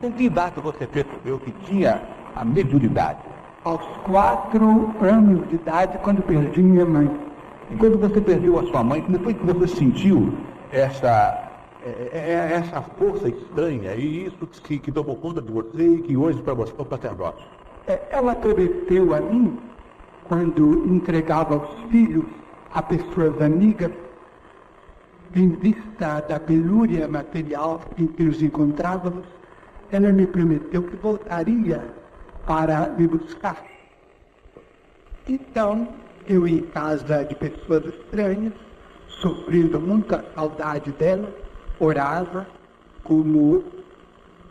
Com que idade você percebeu que tinha a mediunidade? Aos 4 anos de idade, quando perdi minha mãe. E quando você perdeu a sua mãe, como foi que você sentiu essa força estranha e isso que tomou conta de você e que hoje para você é um sacerdote? Ela prometeu a mim, quando entregava os filhos a pessoas amigas, em vista da penúria material em que nos encontrávamos, ela me prometeu que voltaria para me buscar. Então, eu em casa de pessoas estranhas, sofrendo muita saudade dela, orava, como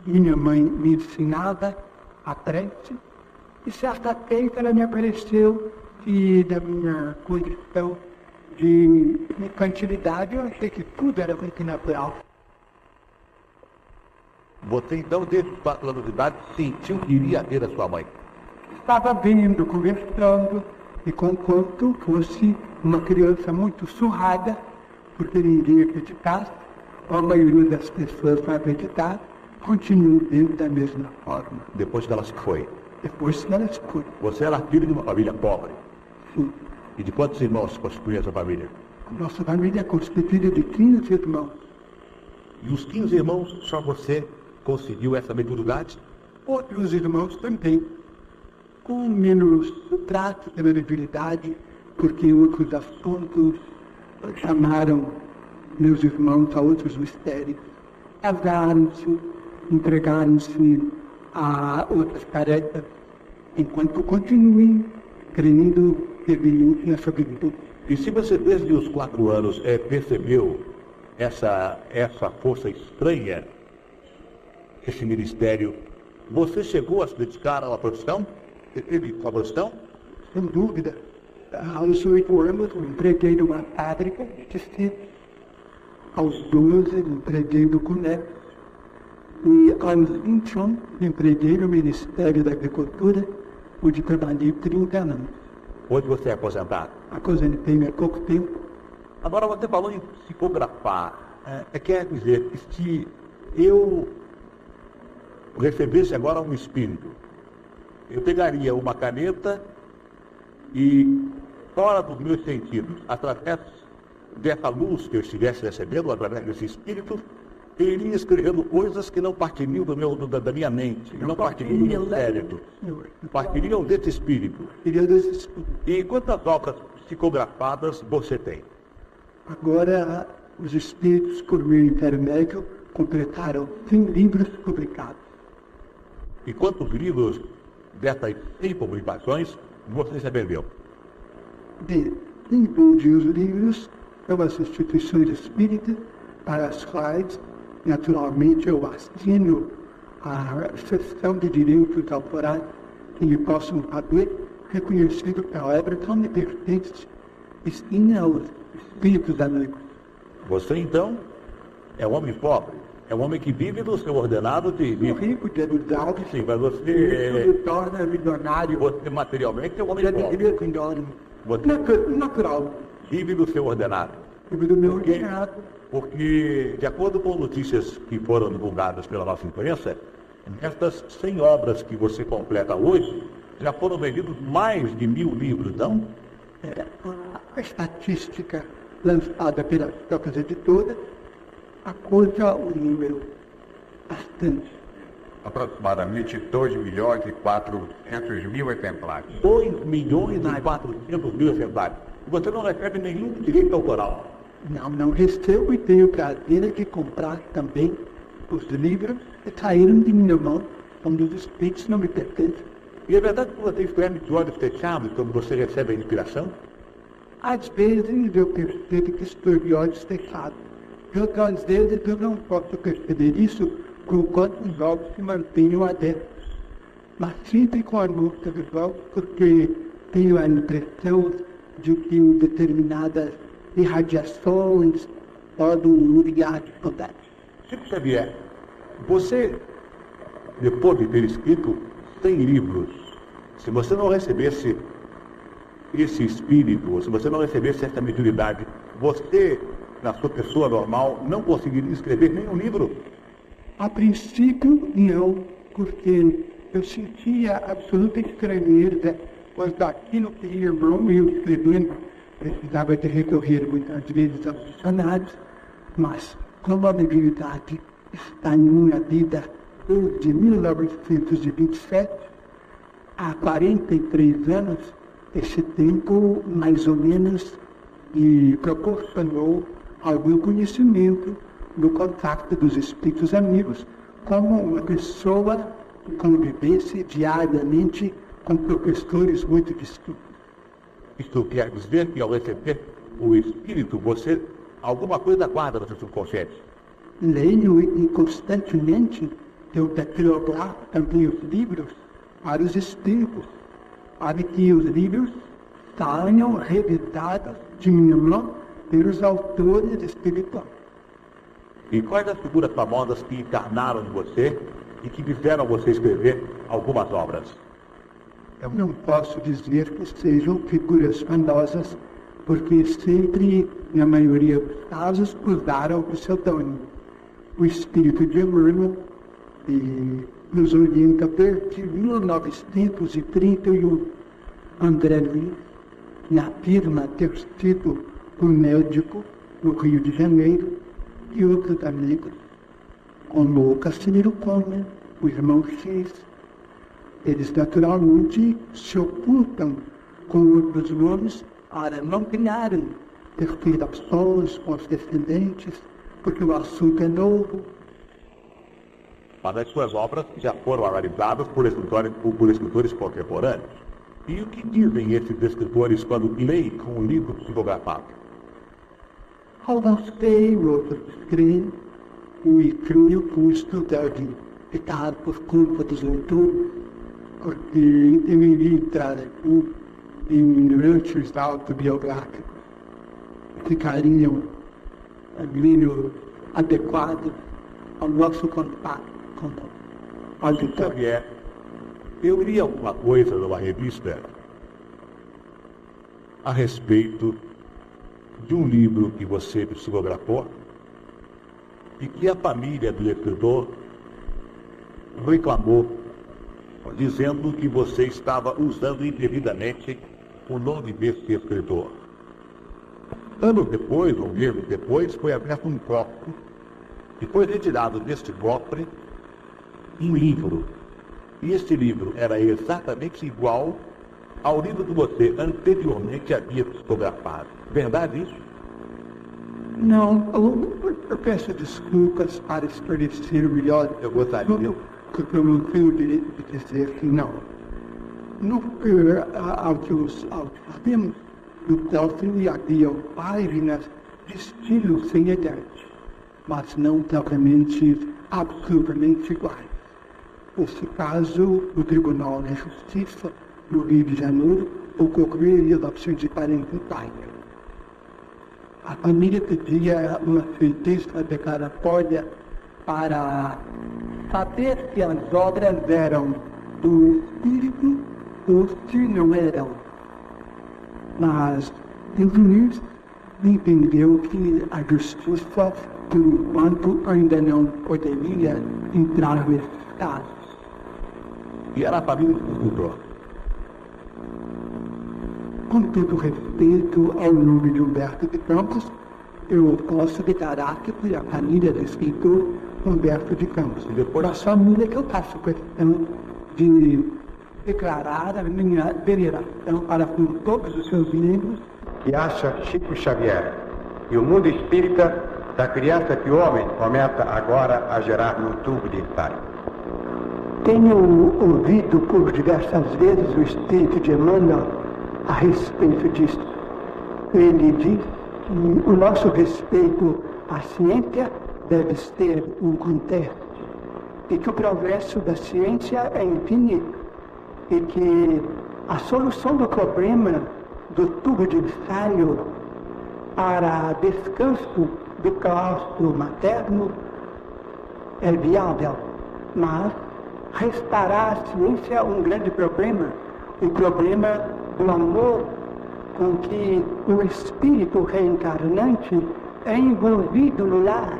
minha mãe me ensinava a prece, e certa feita ela me apareceu e da minha condição de infantilidade, eu achei que tudo era muito natural. Você então, desde os 4 anos de idade, sentiu que iria ver a sua mãe? Estava vendo, conversando, e conquanto fosse uma criança muito surrada, porque ninguém acreditasse, a maioria das pessoas vai acreditar, continuou vendo da mesma forma. Depois que ela se foi? Depois que ela se foi. Você era filho de uma família pobre? Sim. E de quantos irmãos constituía essa família? Nossa família é constituída de 15 irmãos. E os 15 irmãos, só você conseguiu essa mediunidade? Outros irmãos também, com menos traço de mediunidade, porque outros assuntos chamaram meus irmãos a outros mistérios. Casaram-se, entregaram-se a outras tarefas, enquanto continuem crendo fervilhante nessa virtude. E se você, desde os 4 anos, percebeu essa força estranha, esse ministério, você chegou a se dedicar a uma profissão? Teve uma profissão? Sem dúvida. Aos 8 anos, eu entreguei numa fábrica de tecidos. Aos 12, entreguei no CUNEP. E aos 21, entreguei no Ministério da Agricultura, onde trabalhei 30 anos. Hoje você é aposentado? Aposentei há pouco tempo. Agora você falou em psicografar. Quer dizer que se eu recebesse agora um espírito, eu pegaria uma caneta e, fora dos meus sentidos, através dessa luz que eu estivesse recebendo, através desse espírito, eu iria escrevendo coisas que não partiriam da minha mente, que não partiriam do meu cérebro, partiriam desse espírito. E quantas obras psicografadas você tem? Agora, os espíritos, por meu intermédio, completaram 100 livros publicados. E quantos livros dessas 100 publicações você já vendeu? Vendi os livros são as instituições espíritas para as quais, naturalmente, eu assino a cessão de direitos autorais que me possam fazer, reconhecido pela obra que não me pertence, e sim aos espíritos amigos. Você, então, é um homem pobre, é um homem que vive do seu ordenado de... Sou rico de amizade, sim, mas você... Isso me torna milionário. Você, materialmente, é um homem pobre. Natural. Vive do seu ordenado. Vive do meu ordenado. Porque, de acordo com notícias que foram divulgadas pela nossa imprensa, estas 100 obras que você completa hoje, já foram vendidos mais de 1000 livros, não? A estatística lançada pelas próprias editoras acusa o número bastante. Aproximadamente 2.400.000 exemplares. 2.400.000 exemplares. Você não recebe nenhum direito autoral. Não recebo e tenho o prazer de comprar também os livros que saíram de minha mão, quando os espíritos não me pertencem. E é verdade que você escreve de olhos fechados quando você recebe a inspiração? Às vezes eu percebo que estou de olhos fechados. Outras vezes eu não posso perceber isso enquanto os olhos se mantenham abertos. Mas sempre com a luz visual, porque tenho a impressão de que determinadas irradiações podem ludiar de poder. Chico Xavier, você, depois de ter escrito 100 livros, se você não recebesse esse espírito, se você não recebesse essa mediunidade, você, na sua pessoa normal, não conseguiria escrever nenhum livro? A princípio, não, porque eu sentia absoluta estranheza quanto àquilo que o irmão meu escrevendo precisava de recorrer muitas vezes aos dicionários, mas como a mediunidade está em minha vida desde 1927, há 43 anos, esse tempo mais ou menos me proporcionou algum conhecimento do contato dos espíritos amigos, como uma pessoa que convivesse diariamente com professores muito distintos. Isto quer dizer que ao receber o Espírito, você alguma coisa guarda no seu subconsciente. Leio e constantemente eu datilografo também os livros para os espíritos, para que os livros saiam revisados de minha mão pelos autores espirituais. E quais as figuras famosas que encarnaram em você e que fizeram você escrever algumas obras? Eu não posso dizer que sejam figuras famosas, porque sempre, na maioria dos casos, usaram o pseudônimo. O espírito de Emmanuel nos orienta desde 1931. André Luiz afirma ter sido um médico no Rio de Janeiro e outros amigos, como o Casimiro Cunha, o irmão X. Eles naturalmente se ocultam com outros nomes para não criarem perturbações com os descendentes, porque o assunto é novo. Mas as suas obras já foram analisadas por escritores contemporâneos. E o que dizem esses escritores quando leem com um livro psicografado? Alguns creem, outros creem, e creio que o estudo deve ficar por conta dos leitores, porque deveria entrar aqui em lances autobiográficos, ficariam menos adequados ao nosso contato. Xavier, eu li alguma coisa numa revista a respeito de um livro que você psicografou e que a família do escritor reclamou, dizendo que você estava usando indevidamente o nome desse escritor. Anos depois, ou meses depois, foi aberto um cofre e foi retirado deste cofre um livro. E este livro era exatamente igual ao livro que você anteriormente havia psicografado. Verdade isso? Não, eu peço desculpas para esclarecer melhor. Eu gostaria. Eu não tenho o direito de dizer que não. Ao que sabemos, no cofre havia páginas de estilo semelhante, mas não totalmente, absolutamente iguais. Nesse caso, o Tribunal de Justiça do Rio de Janeiro ocorreu em 1944. A família pedia uma sentença declaratória para saber se as obras eram do espírito ou se não eram. Mas o juiz entendeu que a justiça, por enquanto, ainda não poderia entrar nesse caso. E era a família do escritor. Com todo respeito ao nome de Humberto de Campos, eu posso declarar que foi a família do escritor Humberto de Campos. E depois a família que eu faço questão de declarar a minha veneração para com todos os seus membros. E acha Chico Xavier que o mundo espírita da criança que o homem começa agora a gerar no tubo de ensaio. Tenho ouvido por diversas vezes o espírito de Emmanuel a respeito disso. Ele diz que o nosso respeito à ciência deve ser um contexto e que o progresso da ciência é infinito e que a solução do problema do tubo de ensaio para descanso do claustro materno é viável, mas restará à ciência um grande problema, o problema do amor com que o espírito reencarnante é envolvido no lar.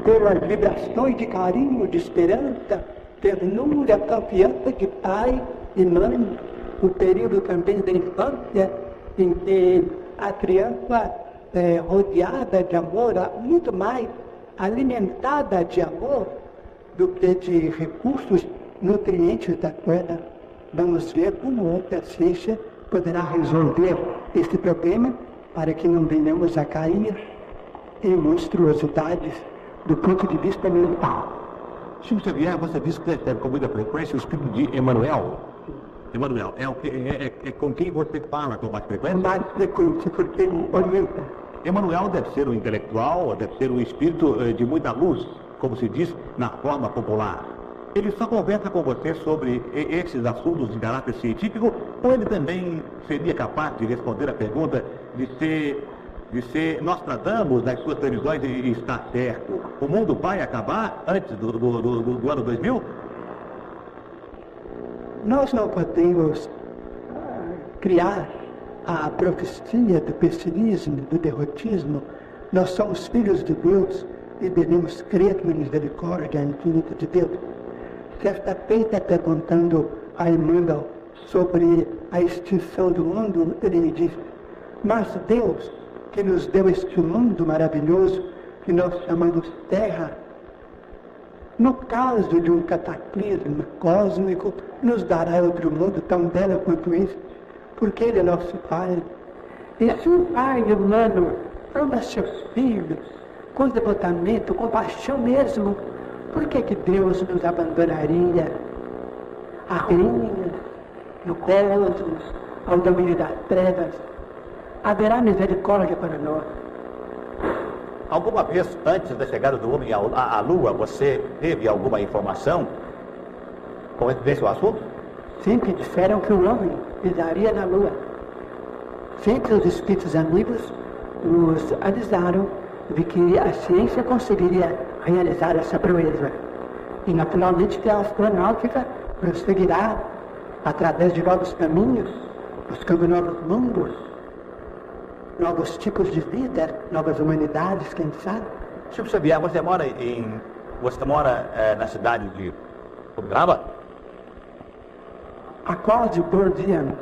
pelas vibrações de carinho, de esperança, ternura, confiança de pai e mãe, o período também da infância, em que a criança é rodeada de amor, muito mais alimentada de amor do que de recursos nutrientes da terra. Vamos ver como a ciência poderá resolver esse problema para que não venhamos a cair em monstruosidades do ponto de vista mental. Chico Xavier, você disse que recebe com muita frequência o espírito de Emmanuel. Emmanuel, é com quem você fala com mais frequência? Mais frequência, porque ele orienta. Emmanuel deve ser um intelectual, deve ser um espírito de muita luz, como se diz na forma popular. Ele só conversa com você sobre esses assuntos de caráter científico, ou ele também seria capaz de responder a pergunta de ser Nostradamus nas suas previsões e está certo? O mundo vai acabar antes do ano 2000? Nós não podemos criar a profecia do pessimismo, do derrotismo. Nós somos filhos de Deus e devemos crer na misericórdia infinita de Deus. Certa feita, perguntando a Emmanuel sobre a extinção do mundo, ele me disse: mas Deus, que nos deu este mundo maravilhoso que nós chamamos Terra, no caso de um cataclismo cósmico, nos dará outro mundo tão belo quanto este, porque Ele é nosso Pai. E se o Pai humano ama seus filhos com devotamento, com paixão mesmo, por que Deus nos abandonaria a ruínas, no cosmos, ao domínio das trevas? Haverá misericórdia para nós. Alguma vez, antes da chegada do homem à Lua, você teve alguma informação com esse assunto? Sempre disseram que o homem pisaria na Lua. Sempre os espíritos amigos nos avisaram de que a ciência conseguiria realizar essa proeza. E, naturalmente, que a astronáutica prosseguirá através de novos caminhos, buscando novos mundos, novos tipos de vida, novas humanidades, quem sabe? Chico Xavier, você mora na cidade de Uberaba? Há quase 12 anos.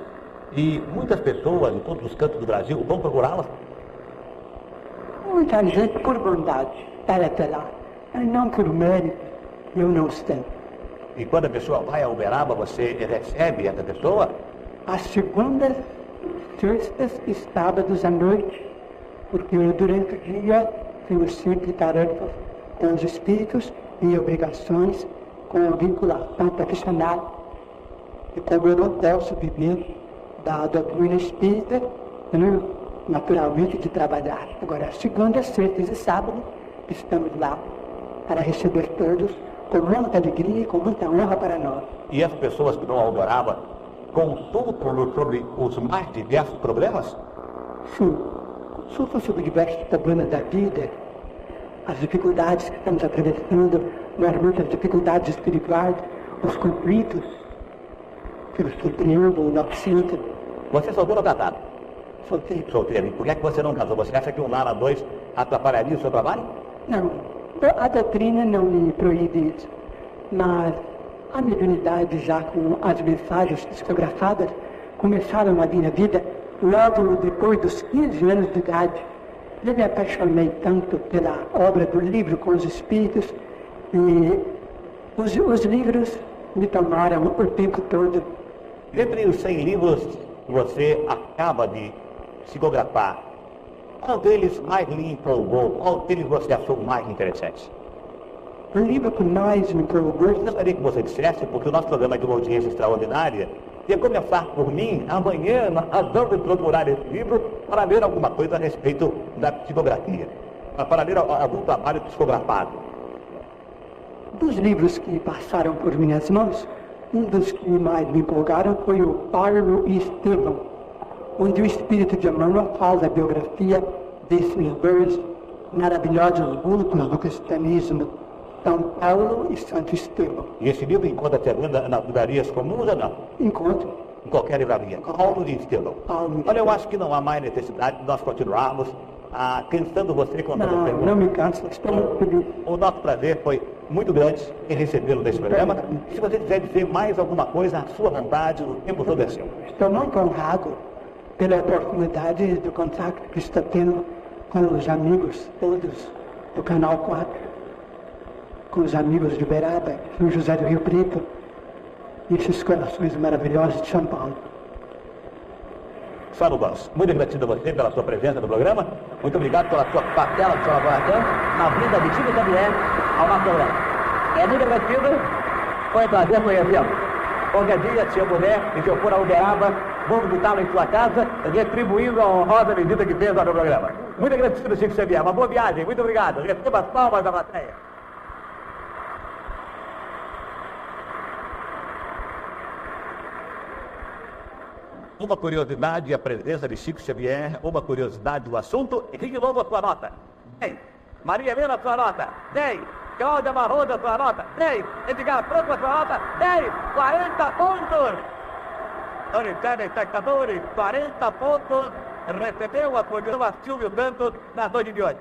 E muitas pessoas em todos os cantos do Brasil vão procurá-la? Muita gente por bondade vai até lá, mas não por mérito, eu não sei. E quando a pessoa vai a Uberaba, você recebe essa pessoa? Às segundas, sextas e sábados à noite, porque eu durante o dia tenho sempre tarefas com os espíritos e obrigações com a vinculação profissional. E como eu não posso viver da doutrina espírita, naturalmente de trabalhar. Agora, segundas, sextas e sábados, estamos lá para receber todos com muita alegria e com muita honra para nós. E as pessoas que vão a Uberaba consultam sobre os mais diversos problemas? Sim, consultam sobre diversos problemas da vida, as dificuldades que estamos atravessando, muitas dificuldades espirituais, os conflitos que nos surpreendem o nosso centro. Você é solteiro ou casado? Solteiro. Solteiro. E por que você não casou? Você acha que um lar a dois atrapalharia o seu trabalho? Não, a doutrina não me proíbe isso, mas a mediunidade, já com as mensagens psicografadas, começaram a minha vida logo depois dos 15 anos de idade. Eu me apaixonei tanto pela obra do livro com os espíritos e os livros me tomaram o tempo todo. Entre os 100 livros que você acaba de psicografar, qual deles mais lhe empolgou? Qual deles você achou mais interessante? O livro que mais me empolgou... Eu gostaria que você dissesse, porque o nosso programa é de uma audiência extraordinária, ia começar por mim, amanhã nós vamos procurar esse livro para ler alguma coisa a respeito da psicografia, para ler algum trabalho psicografado. Dos livros que passaram por minhas mãos, um dos que mais me empolgaram foi o Paulo e Estevão, onde o espírito de Emmanuel faz a biografia desses dois maravilhosos vultos do cristianismo, São Paulo e Santo Estevão. E esse livro encontra-se nas livrarias comuns ou não? Encontro. Em qualquer livraria. Paulo e Estevão. Paulo e Olha, eu acho que não há mais necessidade de nós continuarmos cansando você com a Não, pergunta? não me canso, estou muito feliz. O nosso prazer foi muito grande em recebê-lo neste programa. Se você quiser dizer mais alguma coisa, à sua vontade, o tempo todo é seu. Estou muito honrado pela oportunidade do contato que está tendo com os amigos todos do Canal 4, com os amigos de Uberaba, São José do Rio Preto, e esses corações maravilhosos de São Paulo. Fábio Gomes, muito agradecido a você pela sua presença no programa. Muito obrigado pela sua parcela de colaboração na vinda de Chico Xavier ao nosso programa. É muito agradecido. Foi um prazer conhecê-lo. Qualquer dia, se eu puder, e se eu for a Uberaba, vou visitá-lo em sua casa, retribuindo a honrosa visita que fez ao meu programa. Muito agradecido, Chico Xavier. Uma boa viagem. Muito obrigado. Receba as palmas da plateia. Uma curiosidade, a presença de Chico Xavier, uma curiosidade do assunto. Henrique Lobo, a sua nota. 10. Maria Helena, a sua nota. 10. Cláudia Marroda, a sua nota. 10. Edgar Franco, a sua nota. 10. 40 pontos. Olha, espectadores, 40 pontos. Recebeu a programa Silvio Santos na noite de hoje.